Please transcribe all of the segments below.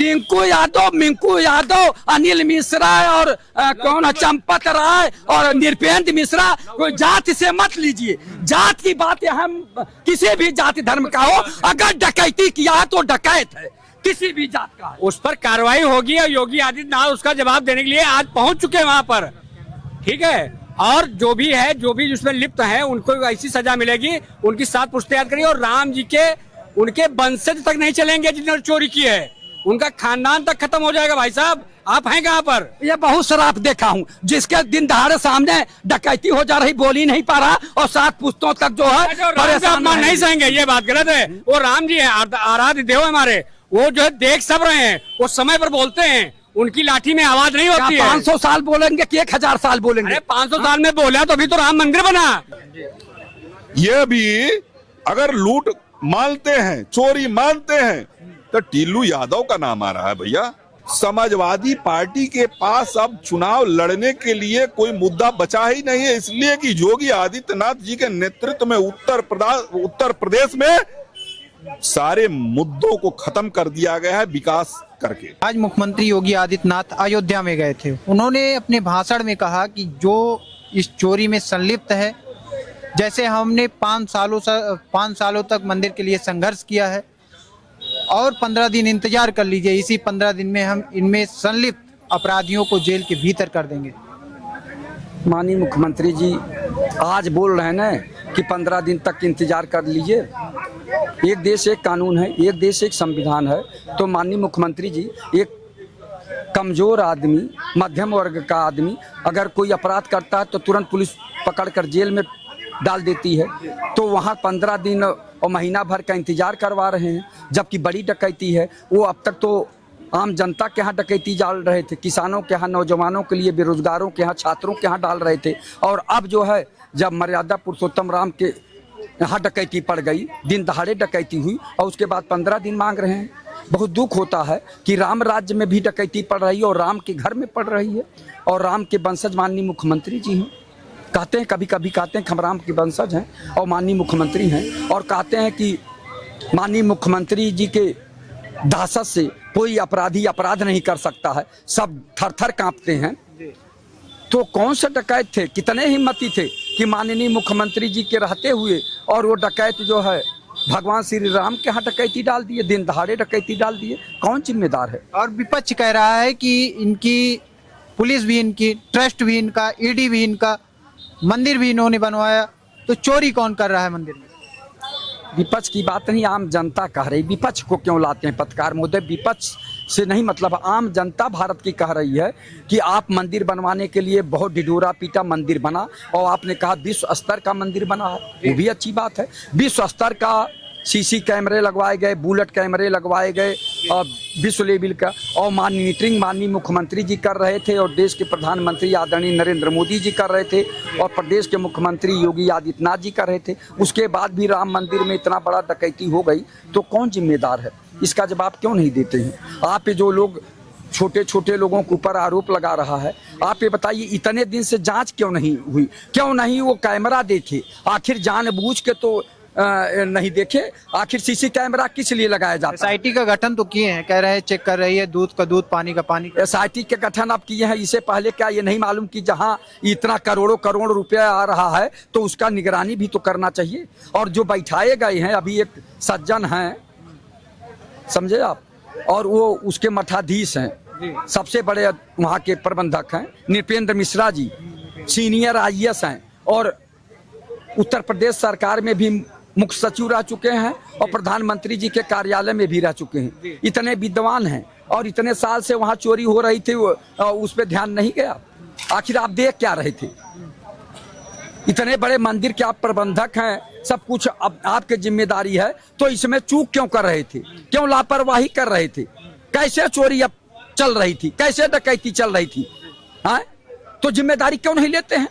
टिंकू यादव, मिंकू यादव, अनिल मिश्रा और कौन है चंपत राय और निरपेंद्र मिश्रा, कोई जाति से मत लीजिए। जात की बात हम किसी भी जाति धर्म का हो, अगर डकैती किया है तो डकैत है, किसी भी जात का है। उस पर कार्रवाई होगी और योगी आदित्यनाथ उसका जवाब देने के लिए आज पहुंच चुके हैं वहां पर, ठीक है। और जो भी है, जो भी जिसमें लिप्त है, उनको ऐसी सजा मिलेगी, उनकी 7 पुश्तें याद करिए। और राम जी के उनके वंशज तक नहीं चलेंगे जिन्होंने चोरी की है, उनका खानदान तक खत्म हो जाएगा। भाई साहब आप हैं कहाँ पर? ये बहुत शराब देखा हूँ, जिसके दिन दहाड़े सामने डकैती हो जा रही, बोल ही नहीं पा रहा, और 7 पुश्तों तक जो है परेशान नहीं सहेंगे, ये बात गलत है। वो राम जी है, आराध्य देव हमारे, वो जो है देख सब रहे हैं, वो समय पर बोलते हैं, उनकी लाठी में आवाज नहीं होती है। 500 साल बोलेंगे कि 1000 साल बोलेंगे? 500 साल में बोला तो अभी तो राम मंदिर बना। ये भी अगर लूट मानते हैं, चोरी मानते हैं, तो टिल्लू यादव का नाम आ रहा है भैया। समाजवादी पार्टी के पास अब चुनाव लड़ने के लिए कोई मुद्दा बचा ही नहीं है, इसलिए कि योगी आदित्यनाथ जी के नेतृत्व में उत्तर प्रदेश में सारे मुद्दों को खत्म कर दिया गया है विकास करके। आज मुख्यमंत्री योगी आदित्यनाथ अयोध्या में गए थे। उन्होंने अपने भाषण में कहा कि जो इस चोरी में संलिप्त है, जैसे हमने 5 सालों तक मंदिर के लिए संघर्ष किया है, और 15 दिन इंतजार कर लीजिए, इसी 15 दिन में हम इनमें संलिप्त अपराधियों को जेल के भीतर कर देंगे। माननीय मुख्यमंत्री जी आज बोल रहे हैं ना कि 15 दिन तक इंतजार कर लीजिए। एक देश एक कानून है, एक देश एक संविधान है। तो माननीय मुख्यमंत्री जी, एक कमजोर आदमी, मध्यम वर्ग का आदमी अगर कोई अपराध करता है तो तुरंत पुलिस पकड़कर जेल में डाल देती है, तो वहाँ 15 दिन और महीना भर का इंतजार करवा रहे हैं। जबकि बड़ी डकैती है, वो अब तक तो आम जनता के यहाँ डकैती डाल रहे थे, किसानों के यहाँ, नौजवानों के लिए, बेरोजगारों के यहाँ, छात्रों के यहाँ डाल रहे थे। और अब जो है, जब मर्यादा पुरुषोत्तम राम के यहाँ डकैती पड़ गई, दिन दहाड़े डकैती हुई, और उसके बाद 15 दिन मांग रहे हैं। बहुत दुख होता है कि राम राज्य में भी डकैती पड़ रही है और राम के घर में पड़ रही है। और राम के वंशज माननीय मुख्यमंत्री जी हैं, कहते हैं, कभी कभी कहते हैं कि हम राम के वंशज हैं और माननीय मुख्यमंत्री हैं, और कहते हैं कि माननीय मुख्यमंत्री जी के दहशत से कोई अपराधी अपराध नहीं कर सकता है, सब थर थर कांपते हैं। तो कौन से डकैत थे, कितने हिम्मती थे कि माननीय मुख्यमंत्री जी के रहते हुए और वो डकैत जो है भगवान श्री राम के यहाँ डकैती डाल दिए, दिन दहाड़े डकैती डाल दिए? कौन जिम्मेदार है? और विपक्ष कह रहा है कि इनकी पुलिस भी इनकी, ट्रस्ट भी इनका, ईडी भी इनका, मंदिर भी इन्होंने बनवाया, तो चोरी कौन कर रहा है मंदिर में? विपक्ष की बात नहीं, आम जनता कह रही। विपक्ष को क्यों लाते हैं पत्रकार महोदय? विपक्ष से नहीं मतलब, आम जनता भारत की कह रही है कि आप मंदिर बनवाने के लिए बहुत ढिढोरा पीटा, मंदिर बना, और आपने कहा विश्व स्तर का मंदिर बना है, वो भी अच्छी बात है। विश्व स्तर का सीसी कैमरे लगवाए गए, बुलेट कैमरे लगवाए गए, और विश्व लेवल का, और मॉनिटरिंग माननीय मुख्यमंत्री जी कर रहे थे, और देश के प्रधानमंत्री आदरणीय नरेंद्र मोदी जी कर रहे थे, और प्रदेश के मुख्यमंत्री योगी आदित्यनाथ जी कर रहे थे। उसके बाद भी राम मंदिर में इतना बड़ा डकैती हो गई, तो कौन जिम्मेदार है? इसका जवाब क्यों नहीं देते हैं आप? जो लोग छोटे छोटे लोगों के ऊपर आरोप लगा रहा है, आप ये बताइए, इतने दिन से जांच क्यों नहीं हुई? क्यों नहीं वो कैमरा देखे? आखिर जानबूझ के तो नहीं देखे। आखिर सीसी कैमरा किस लिए लगाया जाता है? एसआईटी का गठन तो किए हैं, कह रहे हैं चेक कर रही है, दूध का दूध, पानी का पानी। एसआईटी के गठन आप किए हैं, इससे पहले क्या ये नहीं मालूम कि जहां इतना करोड़ों रुपया आ रहा है तो उसका निगरानी भी तो करना चाहिए? और जो बैठाए गए हैं, अभी एक सज्जन हैं, समझे आप, और वो उसके मठाधीश हैं, सबसे बड़े वहाँ के प्रबंधक हैं, निरपेंद्र मिश्रा जी, सीनियर IAS हैं, और उत्तर प्रदेश सरकार में भी मुख्य सचिव रह चुके हैं, और प्रधानमंत्री जी के कार्यालय में भी रह चुके हैं। इतने विद्वान हैं, और इतने साल से वहाँ चोरी हो रही थी, उस पर ध्यान नहीं गया। आखिर आप देख क्या रहे थे? इतने बड़े मंदिर के आप प्रबंधक हैं, सब कुछ अब आपके जिम्मेदारी है, तो इसमें चूक क्यों कर रहे थे? क्यों लापरवाही कर रहे थे? कैसे चोरी अब चल रही थी? कैसे डकैती चल रही थी? हाँ, तो जिम्मेदारी क्यों नहीं लेते हैं?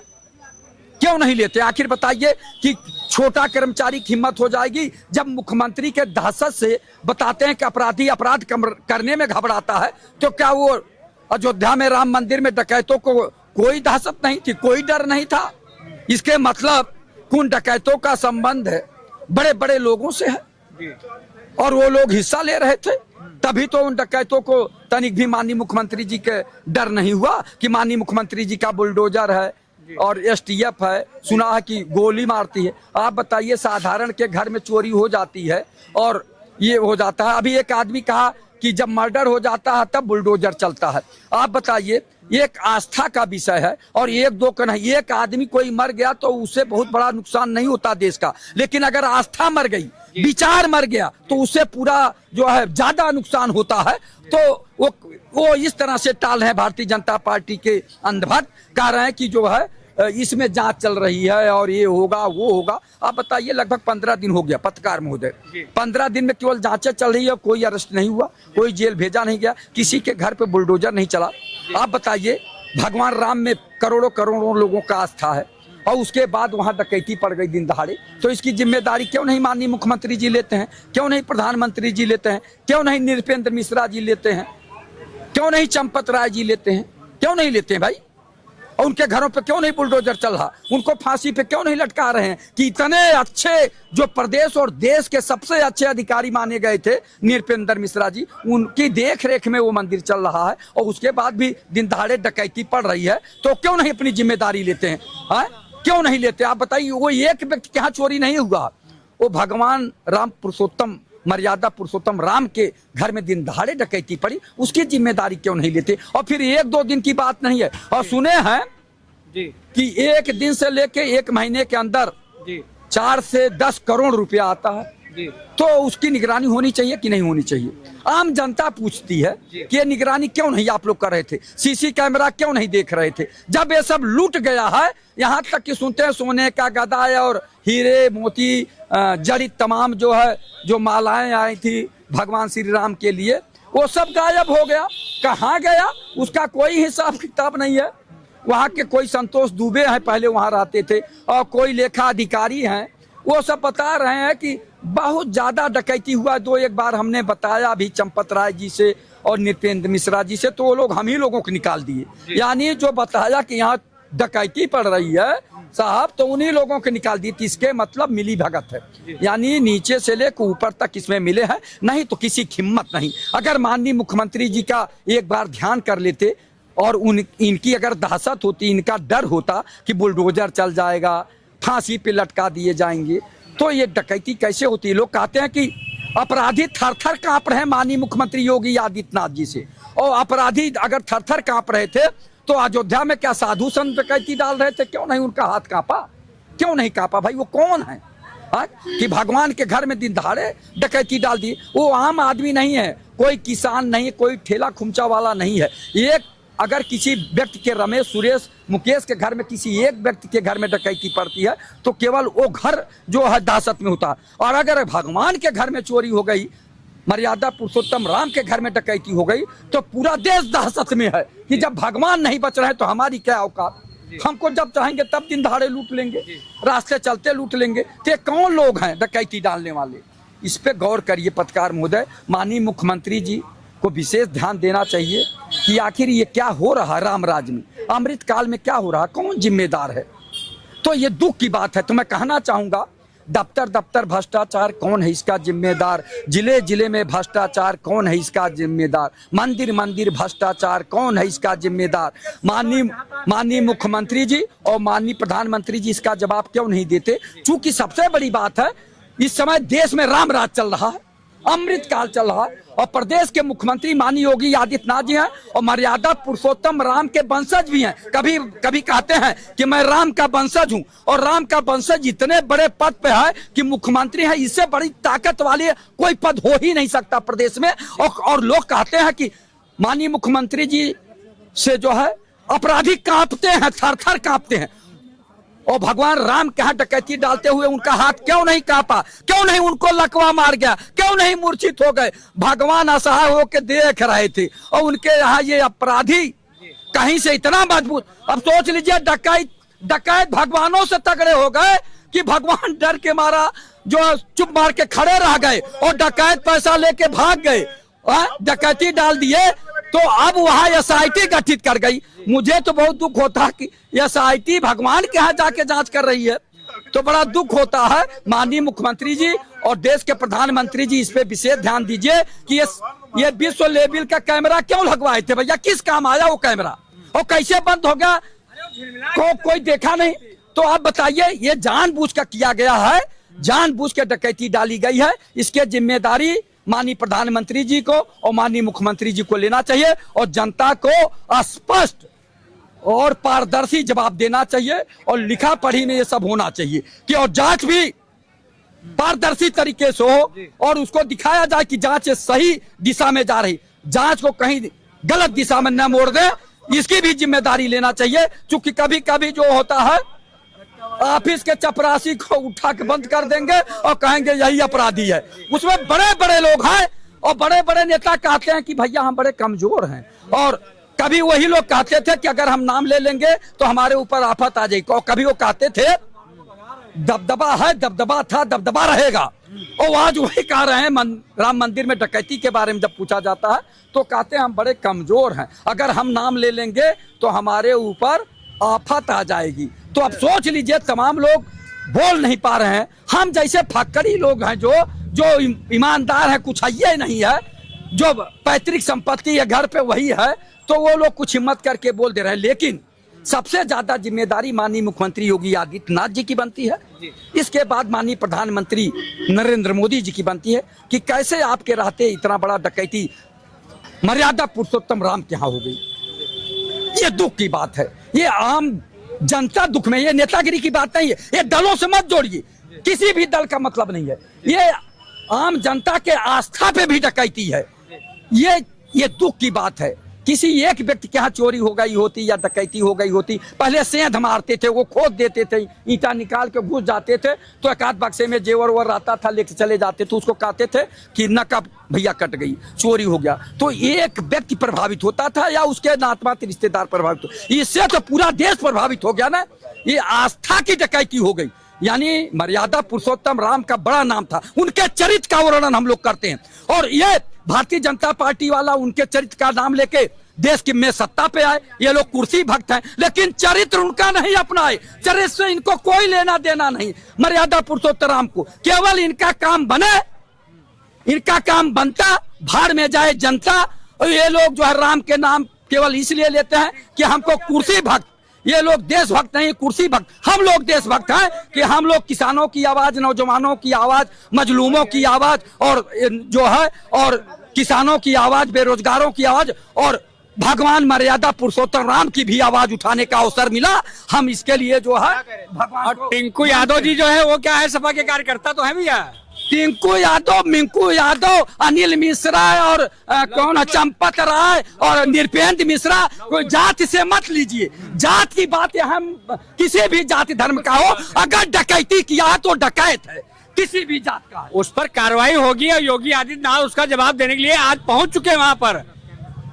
क्यों नहीं लेते? आखिर बताइए कि छोटा कर्मचारी की हिम्मत हो जाएगी जब मुख्यमंत्री के दहशत से बताते हैं कि अपराधी अपराध करने में घबराता है, तो क्या वो अयोध्या में राम मंदिर में डकैतों को कोई दहशत नहीं थी, कोई डर नहीं था? इसके मतलब उन डकैतों का संबंध है बड़े बड़े लोगों से है, और वो लोग हिस्सा ले रहे थे। तभी तो उन डकैतों को तनिक भी माननीय मुख्यमंत्री जी के डर नहीं हुआ कि माननीय मुख्यमंत्री जी का बुलडोजर है और एसटीएफ है, सुना है कि गोली मारती है। आप बताइए, साधारण के घर में चोरी हो जाती है और ये हो जाता है। अभी एक आदमी कहा कि जब मर्डर हो जाता है तब बुलडोजर चलता है। आप बताइए, एक आस्था का विषय है और एक दो का नहीं। एक आदमी कोई मर गया तो उससे बहुत बड़ा नुकसान नहीं होता देश का, लेकिन अगर आस्था मर गई, विचार मर गया, तो उससे पूरा जो है ज्यादा नुकसान होता है। तो वो इस तरह से टाल है भारतीय जनता पार्टी के अंधभक्त, कह रहे हैं कि जो है इसमें जांच चल रही है और ये होगा वो होगा। आप बताइए, लगभग 15 दिन हो गया पत्रकार महोदय, 15 दिन में केवल जांचें चल रही है, कोई अरेस्ट नहीं हुआ, कोई जेल भेजा नहीं गया, किसी के घर पे बुलडोजर नहीं चला। आप बताइए, भगवान राम में करोड़ों करोड़ों लोगों का आस्था है और उसके बाद वहां डकैती पड़ गई दिन दहाड़े, तो इसकी जिम्मेदारी क्यों नहीं माननीय मुख्यमंत्री जी लेते हैं, क्यों नहीं प्रधानमंत्री जी लेते हैं, क्यों नहीं नृपेंद्र मिश्रा जी लेते हैं, क्यों नहीं चंपत राय जी लेते हैं, क्यों नहीं लेते हैं भाई? और उनके घरों पे क्यों नहीं बुलडोजर चल रहा, उनको फांसी पे क्यों नहीं लटका रहे हैं? कि इतने अच्छे जो प्रदेश और देश के सबसे अच्छे अधिकारी माने गए थे नृपेंद्र मिश्रा जी, उनकी देख रेख में वो मंदिर चल रहा है और उसके बाद भी दिन दहाड़े डकैती पड़ रही है, तो क्यों नहीं अपनी जिम्मेदारी लेते हैं? क्यों नहीं लेते? आप बताइए, वो एक व्यक्ति के यहाँ चोरी नहीं हुआ, वो भगवान राम पुरुषोत्तम, मर्यादा पुरुषोत्तम राम के घर में दिन दहाड़े डकैती पड़ी, उसकी जिम्मेदारी क्यों नहीं लेते? और फिर 1-2 दिन की बात नहीं है, और सुने हैं कि 1 दिन से लेके 1 महीने के अंदर 4 से 10 करोड़ रुपया आता है। तो उसकी निगरानी होनी चाहिए कि नहीं होनी चाहिए? आम जनता पूछती है कि ये निगरानी क्यों नहीं आप लोग कर रहे थे, सीसी कैमरा क्यों नहीं देख रहे थे? जब ये सब लूट गया है, यहाँ तक कि सुनते हैं सोने का गदा और हीरे मोती जड़ित तमाम जो है, जो मालाएं आई थी भगवान श्री राम के लिए, वो सब गायब हो गया। कहाँ गया उसका कोई हिसाब किताब नहीं है। वहाँ के कोई संतोष दुबे हैं, पहले वहाँ रहते थे, और कोई लेखा अधिकारी हैं, वो सब बता रहे हैं कि बहुत ज्यादा डकैती हुआ। 2-1 बार हमने बताया भी चंपत राय जी से और नृपेंद्र मिश्रा जी से, तो वो लोग हम ही लोगों को निकाल दिए। यानी जो बताया कि यहाँ डकैती पड़ रही है साहब, तो उन्हीं लोगों को निकाल दिए। इसके मतलब मिली भगत है, यानी नीचे से लेकर ऊपर तक इसमें मिले हैं, नहीं तो किसी की हिम्मत नहीं। अगर माननीय मुख्यमंत्री जी का एक बार ध्यान कर लेते और इनकी अगर दहशत होती, इनका डर होता कि बुलडोजर चल जाएगा, फांसी पे लटका दिए जाएंगे, तो ये डकैती कैसे होती है? लोग कहते हैं कि अपराधी थर-थर कांप रहे हैं माननीय मुख्यमंत्री योगी आदित्यनाथ जी से, और अपराधी अगर थर-थर कांप रहे थे तो अयोध्या में क्या साधु संत डकैती डाल रहे थे? क्यों नहीं उनका हाथ कांपा? क्यों नहीं कांपा भाई? वो कौन है कि भगवान के घर में दिन दहाड़े डकैती डाल दी? वो आम आदमी नहीं है, कोई किसान नहीं, कोई ठेला खुमचा वाला नहीं है। एक अगर किसी व्यक्ति के, रमेश, सुरेश, मुकेश के घर में किसी एक व्यक्ति के घर में डकैती पड़ती है तो केवल वो घर जो है दहशत में होता है। और अगर भगवान के घर में चोरी हो गई, मर्यादा पुरुषोत्तम राम के घर में डकैती हो गई, तो पूरा देश दहशत में है कि जब भगवान नहीं बच रहे तो हमारी क्या औकात? हमको जब चाहेंगे तब दिन दहाड़े लूट लेंगे, रास्ते चलते लूट लेंगे। तो कौन लोग हैं डकैती डालने वाले? इस पे गौर करिए पत्रकार महोदय। माननीय मुख्यमंत्री जी को विशेष ध्यान देना चाहिए कि आखिर ये क्या हो रहा है राम राज्य में, अमृत काल में क्या हो रहा है, कौन जिम्मेदार है? तो ये दुख की बात है। तो मैं कहना चाहूंगा, दफ्तर दफ्तर भ्रष्टाचार, कौन है इसका जिम्मेदार? जिले जिले में भ्रष्टाचार, कौन है इसका जिम्मेदार? मंदिर मंदिर भ्रष्टाचार, कौन है इसका जिम्मेदार? माननीय मुख्यमंत्री जी और माननीय प्रधानमंत्री जी इसका जवाब क्यों नहीं देते? चूंकि सबसे बड़ी बात है, इस समय देश में राम राज चल रहा है, अमृत काल चल रहा है, और प्रदेश के मुख्यमंत्री माननीय योगी आदित्यनाथ जी हैं और मर्यादा पुरुषोत्तम राम के वंशज भी हैं। कभी कभी कहते हैं कि मैं राम का वंशज हूं, और राम का वंशज इतने बड़े पद पे है कि मुख्यमंत्री है, इससे बड़ी ताकत वाली कोई पद हो ही नहीं सकता प्रदेश में। और लोग कहते हैं कि माननीय मुख्यमंत्री जी से जो है अपराधी कांपते हैं, थर-थर कांपते हैं, और भगवान राम के यहाँ डकैती डालते हुए उनका हाथ क्यों नहीं कांपा? क्यों नहीं उनको लकवा मार गया? क्यों नहीं मूर्छित हो गए? भगवान असहाय होकर देख रहे थे, और उनके यहाँ ये अपराधी कहीं से इतना मजबूत। अब सोच लीजिए, डकैत भगवानों से तगड़े हो गए कि भगवान डर के मारा जो चुप मार के खड़े रह गए, और डकैत पैसा लेके भाग गए, डकैती डाल दिए। तो अब वहां एसआईटी गठित कर गई। मुझे तो बहुत दुख होता है कि एसआईटी भगवान के यहाँ जाके जांच कर रही है, तो बड़ा दुख होता है। माननीय मुख्यमंत्री जी और देश के प्रधानमंत्री जी इस पे विशेष ध्यान दीजिए कि ये ये विश्व लेवल का कैमरा क्यों लगवाए थे भैया? किस काम आया वो कैमरा और कैसे बंद हो गया? कोई देखा नहीं। तो आप बताइए, ये जानबूझ कर किया गया है, जानबूझ के डकैती डाली गई है। इसके जिम्मेदारी माननीय प्रधानमंत्री जी को और माननीय मुख्यमंत्री जी को लेना चाहिए और जनता को स्पष्ट और पारदर्शी जवाब देना चाहिए और लिखा पढ़ी में ये सब होना चाहिए कि और जांच भी पारदर्शी तरीके से हो और उसको दिखाया जाए कि जांच सही दिशा में जा रही, जांच को कहीं गलत दिशा में न मोड़ दे, इसकी भी जिम्मेदारी लेना चाहिए। क्योंकि कभी कभी जो होता है, ऑफिस के चपरासी को उठा के बंद कर देंगे और कहेंगे यही अपराधी है। उसमें बड़े बड़े लोग हैं और बड़े बड़े नेता कहते हैं कि भैया हम बड़े कमजोर हैं, और कभी वही लोग कहते थे कि अगर हम नाम ले लेंगे तो हमारे ऊपर आफत आ जाएगी, और कभी वो कहते थे दबदबा है, दबदबा था, दबदबा रहेगा। और आज वही कह रहे हैं राम मंदिर में डकैती के बारे में जब पूछा जाता है तो कहते हैं हम बड़े कमजोर हैं, अगर हम नाम ले लेंगे तो हमारे ऊपर आफत आ जाएगी। तो अब सोच लीजिए, तमाम लोग बोल नहीं पा रहे हैं। हम जैसे फक्कड़ी लोग हैं जो ईमानदार हैं, कुछ ये नहीं है, जो पैतृक संपत्ति है घर पे वही है, तो वो लोग कुछ हिम्मत करके बोल दे रहे हैं। लेकिन सबसे ज्यादा जिम्मेदारी माननीय मुख्यमंत्री योगी आदित्यनाथ जी की बनती है, इसके बाद माननीय प्रधानमंत्री नरेंद्र मोदी जी की बनती है कि कैसे आपके रहते इतना बड़ा डकैती मर्यादा पुरुषोत्तम राम के यहाँ हो गई। ये दुख की बात है, ये आम जनता दुख में, ये नेतागिरी की बात नहीं है, ये दलों से मत जोड़िए, किसी भी दल का मतलब नहीं है, ये आम जनता के आस्था पे भी डकैती है। ये दुख की बात है। किसी एक व्यक्ति के यहाँ चोरी हो गई होती या डकैती हो गई होती, पहले सेंध मारते थे, वो खोद देते थे, ईंटा निकाल के घुस जाते थे, तो एक आध बक्से में जेवर वर आता था, लेके चले जाते थे, उसको कहते थे कि नकब भैया कट गई, चोरी हो गया। तो एक व्यक्ति प्रभावित होता था या उसके नातमात्र रिश्तेदार प्रभावित हो, इससे तो पूरा देश प्रभावित हो गया ना। ये आस्था की डकैती हो गई। यानी मर्यादा पुरुषोत्तम राम का बड़ा नाम था, उनके चरित्र का वर्णन हम लोग करते हैं, और ये भारतीय जनता पार्टी वाला उनके चरित्र का नाम लेके देश की में सत्ता पे आए। ये लोग कुर्सी भक्त हैं, लेकिन चरित्र उनका नहीं अपनाए, चरित्र से इनको कोई लेना देना नहीं। मर्यादा पुरुषोत्तम राम को केवल इनका काम बने, इनका काम बनता, भाड़ में जाए जनता। और ये लोग जो है राम के नाम केवल इसलिए लेते हैं कि हमको कुर्सी भक्त, ये लोग देशभक्त नहीं, कुर्सी भक्त। हम लोग देशभक्त हैं कि हम लोग किसानों की आवाज, नौजवानों की आवाज, मजलूमों की आवाज, और जो है और किसानों की आवाज, बेरोजगारों की आवाज, और भगवान मर्यादा पुरुषोत्तम राम की भी आवाज उठाने का अवसर मिला। हम इसके लिए जो है भगवान। और टिंकू यादव जी जो है वो क्या है, सपा के कार्यकर्ता तो है भैया। टिंकू यादव, मिंकू यादव, अनिल मिश्रा और कौन है, चंपत राय और निरपेंद्र मिश्रा, कोई जाति से मत लीजिए। जात की बात हम किसी भी जाति धर्म का हो, अगर डकैती किया तो डकैत है, किसी भी जात का है। उस पर कार्रवाई होगी और योगी आदित्यनाथ उसका जवाब देने के लिए आज पहुंच चुके हैं वहां पर,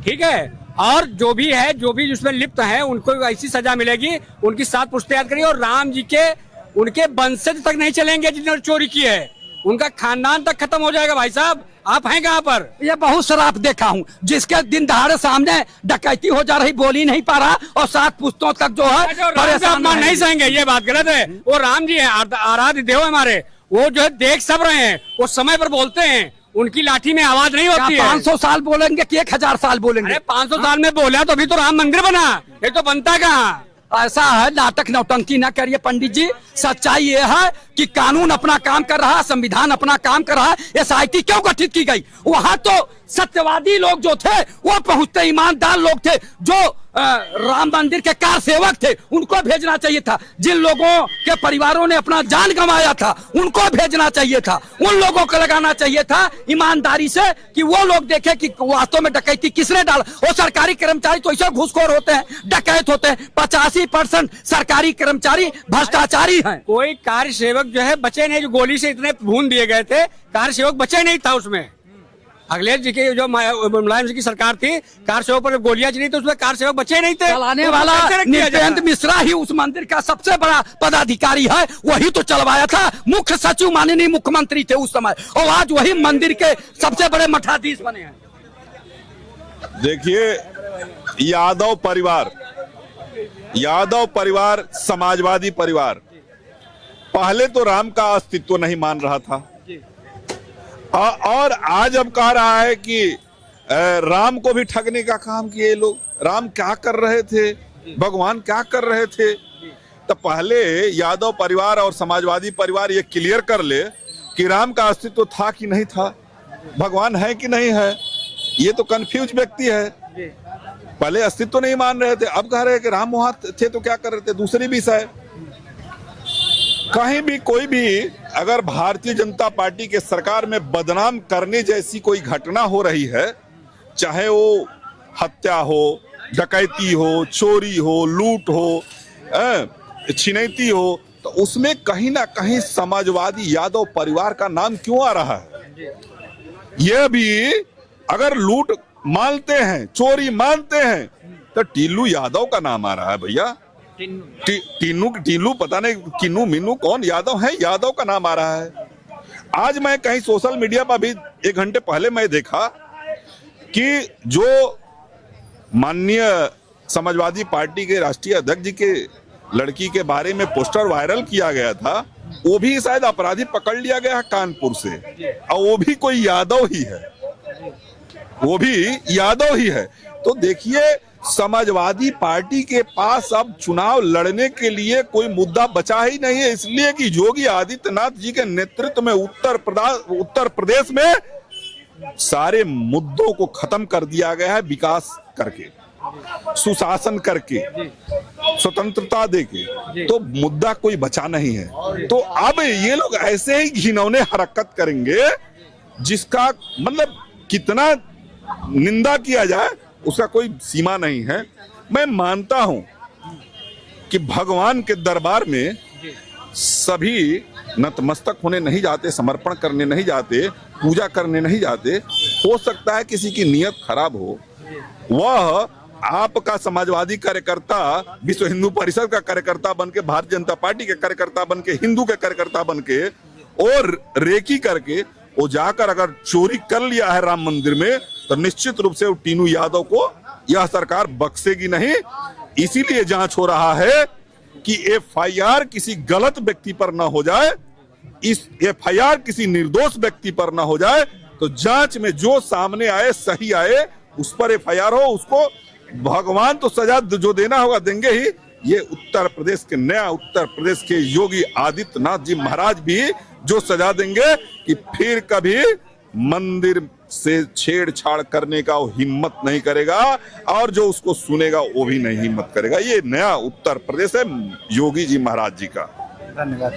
ठीक है। और जो भी है, जो भी जिसमें लिप्त है, उनको ऐसी सजा मिलेगी, उनकी 7 पुश्तैयार करिए। और राम जी के उनके वंशज तक नहीं चलेंगे जिन्होंने चोरी की है, उनका खानदान तक खत्म हो जाएगा। भाई साहब आप हैं कहाँ पर? ये बहुत शराब देखा हूँ, जिसके दिन दहाड़े सामने डकैती हो जा रही, बोल ही नहीं पा रहा, और 7 पुश्तों तक जो है परेशान नहीं सहेंगे, ये बात गलत है। वो राम जी है, आराध्य देव हमारे, वो जो है देख सब रहे हैं, वो समय पर बोलते हैं, उनकी लाठी में आवाज नहीं होती है। 500 साल बोलेंगे कि 1000 साल बोलेंगे? अरे 500 साल में बोला तो अभी तो राम मंदिर बना, ये तो बनता कहाँ। ऐसा है, नाटक नौटंकी ना करिए पंडित जी। सच्चाई ये है कि कानून अपना काम कर रहा है, संविधान अपना काम कर रहा है। SIT क्यों गठित की गई? वहां तो सत्यवादी लोग जो थे वो पहुंचते, ईमानदार लोग थे, जो राम मंदिर के कार सेवक थे, उनको भेजना चाहिए था। जिन लोगों के परिवारों ने अपना जान गंवाया था, उनको भेजना चाहिए था। उन लोगों को लगाना चाहिए था ईमानदारी से, कि वो लोग देखे कि वास्तव में डकैती किसने डाला। वो सरकारी कर्मचारी तो ऐसे घूसखोर होते हैं, डकैत होते हैं। 85% सरकारी कर्मचारी भ्रष्टाचारी हैं। कोई कार्य सेवक जो है बचे नहीं, जो गोली से इतने भून दिए गए थे, कार्य सेवक बचे नहीं था उसमें। अखिलेश जी की जो मुलायम जी की सरकार थी, कार सेवक पर गोलियां चली तो उसमें कार सेवक बचे नहीं थे। चलाने वाला निरपेंद्र मिश्रा ही उस मंदिर का सबसे बड़ा पदाधिकारी है, वही तो चलवाया था। मुख्य सचिव माननीय मुख्यमंत्री थे उस समय, और आज वही मंदिर के सबसे बड़े मठाधीश बने हैं। देखिए, यादव परिवार समाजवादी परिवार पहले तो राम का अस्तित्व नहीं मान रहा था, और आज अब कह रहा है कि राम को भी ठगने का काम किए लोग। राम क्या कर रहे थे, भगवान क्या कर रहे थे? तो पहले यादव परिवार और समाजवादी परिवार ये क्लियर कर ले कि राम का अस्तित्व था कि नहीं था, भगवान है कि नहीं है। ये तो कंफ्यूज व्यक्ति है, पहले अस्तित्व नहीं मान रहे थे, अब कह रहे हैं कि राम वहां थे तो क्या कर रहे थे। दूसरी विषय, कहीं भी कोई भी अगर भारतीय जनता पार्टी के सरकार में बदनाम करने जैसी कोई घटना हो रही है, चाहे वो हत्या हो, डकैती हो, चोरी हो, लूट हो, छिनैती हो, तो उसमें कहीं ना कहीं समाजवादी यादव परिवार का नाम क्यों आ रहा है? यह भी अगर लूट मानते हैं, चोरी मानते हैं, तो टीलू यादव का नाम आ रहा है भैया। टीनू पता नहीं किन्नू मिन्नू कौन यादव है, यादव का नाम आ रहा है। आज मैं कहीं सोशल मीडिया पर भी 1 घंटे पहले मैं देखा कि जो माननीय समाजवादी पार्टी के राष्ट्रीय अध्यक्ष जी के लड़की के बारे में पोस्टर वायरल किया गया था, वो भी शायद अपराधी पकड़ लिया गया है कानपुर से, और वो भी कोई यादव ही है, वो भी यादव ही है। तो देखिए, समाजवादी पार्टी के पास अब चुनाव लड़ने के लिए कोई मुद्दा बचा ही नहीं है, इसलिए कि योगी आदित्यनाथ जी के नेतृत्व में उत्तर प्रदेश में सारे मुद्दों को खत्म कर दिया गया है, विकास करके, सुशासन करके, स्वतंत्रता देके, तो मुद्दा कोई बचा नहीं है। तो अब ये लोग ऐसे ही घिनौने हरकत करेंगे जिसका मतलब कितना निंदा किया जाए उसका कोई सीमा नहीं है। मैं मानता हूं कि भगवान के दरबार में सभी नतमस्तक होने नहीं जाते, समर्पण करने नहीं जाते, पूजा करने नहीं जाते। हो सकता है किसी की नीयत खराब हो, वह आपका समाजवादी कार्यकर्ता विश्व हिंदू परिषद का कार्यकर्ता बनके, भारतीय जनता पार्टी के कार्यकर्ता बनके, हिंदू के कार्यकर्ता बनके और रेकी करके वो जाकर अगर चोरी कर लिया है राम मंदिर में, तो निश्चित रूप से टीनू यादव को यह सरकार बख्शेगी नहीं। इसीलिए जांच हो रहा है कि एफआईआर किसी गलत व्यक्ति पर ना हो जाए, इस एफआईआर किसी निर्दोष व्यक्ति पर ना हो जाए। तो जांच में जो सामने आए, सही आए, उस पर एफआईआर हो, उसको भगवान तो सजा जो देना होगा देंगे ही। ये उत्तर प्रदेश के नया उत्तर प्रदेश के योगी आदित्यनाथ जी महाराज भी जो सजा देंगे कि फिर कभी मंदिर से छेड़छाड़ करने का वो हिम्मत नहीं करेगा, और जो उसको सुनेगा वो भी नहीं हिम्मत करेगा। ये नया उत्तर प्रदेश है योगी जी महाराज जी का। धन्यवाद।